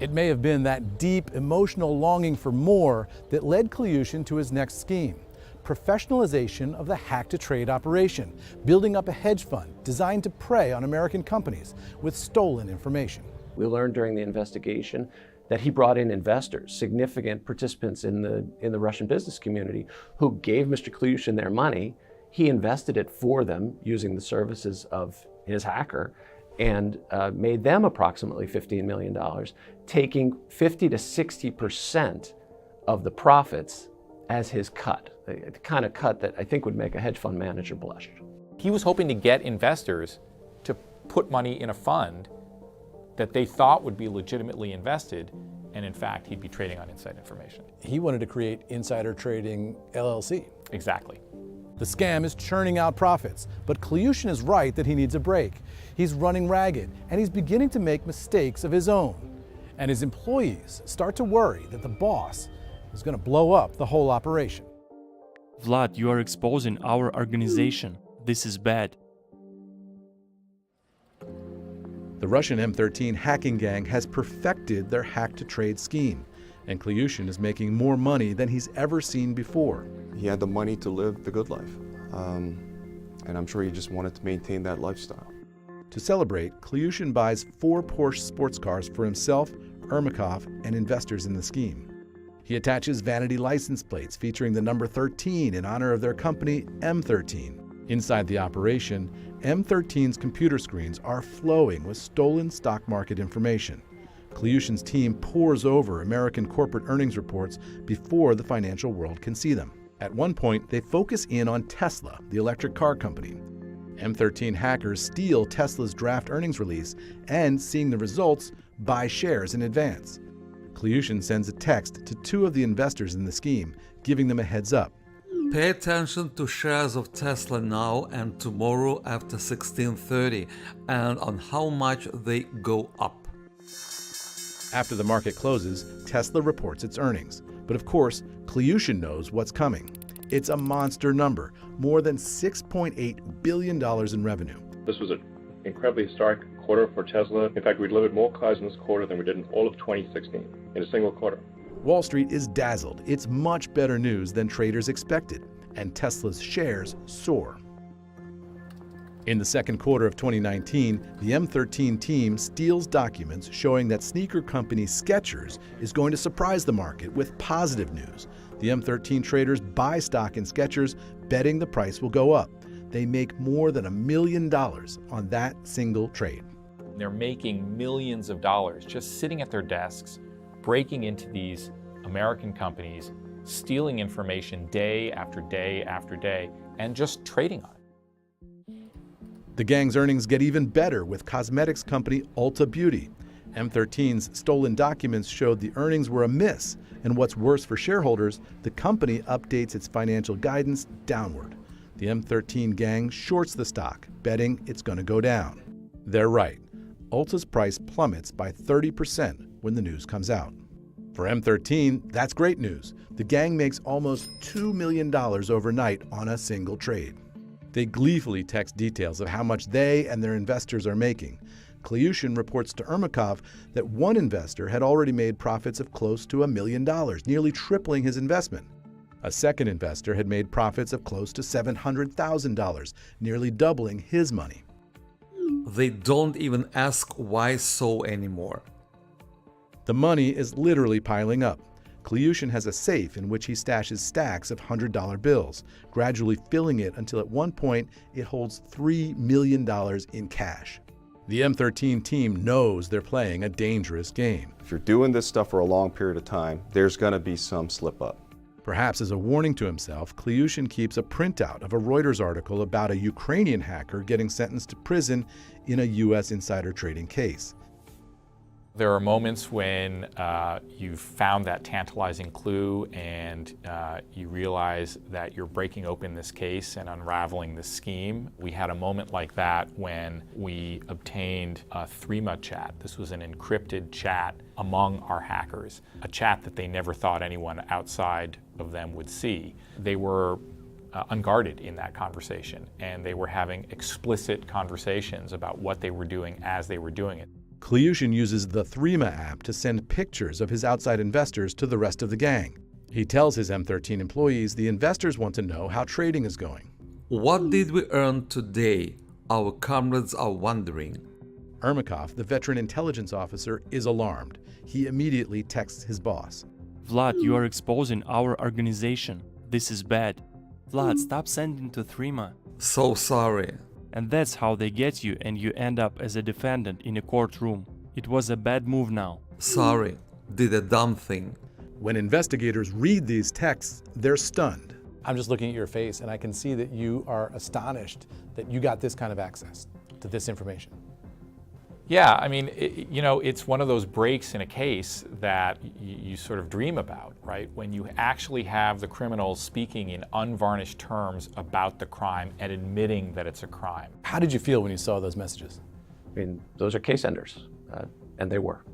It may have been that deep emotional longing for more that led Kliushin to his next scheme: professionalization of the hack-to-trade operation, building up a hedge fund designed to prey on American companies with stolen information. We learned during the investigation that he brought in investors, significant participants in the Russian business community, who gave Mr. Kliushin their money. He invested it for them using the services of his hacker, and made them approximately $15 million, taking 50 to 60% of the profits as his cut, the kind of cut that I think would make a hedge fund manager blush. He was hoping to get investors to put money in a fund that they thought would be legitimately invested, and in fact, he'd be trading on inside information. He wanted to create Insider Trading LLC. Exactly. The scam is churning out profits, but Kliushin is right that he needs a break. He's running ragged, and he's beginning to make mistakes of his own. And his employees start to worry that the boss is going to blow up the whole operation. Vlad, you are exposing our organization. This is bad. The Russian M13 hacking gang has perfected their hack-to-trade scheme, and Kliushin is making more money than he's ever seen before. He had the money to live the good life, and I'm sure he just wanted to maintain that lifestyle. To celebrate, Kliushin buys 4 Porsche sports cars for himself, Ermakov, and investors in the scheme. He attaches vanity license plates featuring the number 13 in honor of their company, M13. Inside the operation, M13's computer screens are flowing with stolen stock market information. Kliushin's team pores over American corporate earnings reports before the financial world can see them. At one point, they focus in on Tesla, the electric car company. M13 hackers steal Tesla's draft earnings release and, seeing the results, buy shares in advance. Kliushin sends a text to 2 of the investors in the scheme, giving them a heads up. Pay attention to shares of Tesla now and tomorrow after 16:30 and on how much they go up. After the market closes, Tesla reports its earnings. But of course, Kliushin knows what's coming. It's a monster number, more than $6.8 billion in revenue. This was an incredibly historic quarter for Tesla. In fact, we delivered more cars in this quarter than we did in all of 2016 in a single quarter. Wall Street is dazzled. It's much better news than traders expected, and Tesla's shares soar. In the second quarter of 2019, the M13 team steals documents showing that sneaker company Skechers is going to surprise the market with positive news. The M13 traders buy stock in Skechers, betting the price will go up. They make more than $1 million on that single trade. They're making millions of dollars just sitting at their desks, breaking into these American companies, stealing information day after day after day, and just trading on it. The gang's earnings get even better with cosmetics company Ulta Beauty. M13's stolen documents showed the earnings were a miss, and what's worse for shareholders, the company updates its financial guidance downward. The M13 gang shorts the stock, betting it's going to go down. They're right. Ulta's price plummets by 30% when the news comes out. For M13, that's great news. The gang makes almost $2 million overnight on a single trade. They gleefully text details of how much they and their investors are making. Kliushin reports to Ermakov that one investor had already made profits of close to $1 million, nearly tripling his investment. A second investor had made profits of close to $700,000, nearly doubling his money. They don't even ask why so anymore. The money is literally piling up. Kliushin has a safe in which he stashes stacks of $100 bills, gradually filling it until at one point it holds $3 million in cash. The M13 team knows they're playing a dangerous game. If you're doing this stuff for a long period of time, there's going to be some slip up. Perhaps as a warning to himself, Kliushin keeps a printout of a Reuters article about a Ukrainian hacker getting sentenced to prison in a U.S. insider trading case. There are moments when you've found that tantalizing clue and you realize that you're breaking open this case and unraveling this scheme. We had a moment like that when we obtained a Threema chat. This was an encrypted chat among our hackers, a chat that they never thought anyone outside of them would see. They were unguarded in that conversation, and they were having explicit conversations about what they were doing as they were doing it. Kliushin uses the Threema app to send pictures of his outside investors to the rest of the gang. He tells his M13 employees the investors want to know how trading is going. What did we earn today? Our comrades are wondering. Ermakov, the veteran intelligence officer, is alarmed. He immediately texts his boss. Vlad, you are exposing our organization. This is bad. Vlad, stop sending to Threema. So sorry. And that's how they get you and you end up as a defendant in a courtroom. It was a bad move now. Sorry. Did a dumb thing. When investigators read these texts, they're stunned. I'm just looking at your face and I can see that you are astonished that you got this kind of access to this information. Yeah, I mean, it's one of those breaks in a case that you sort of dream about, right? When you actually have the criminals speaking in unvarnished terms about the crime and admitting that it's a crime. How did you feel when you saw those messages? I mean, those are case enders, and they were.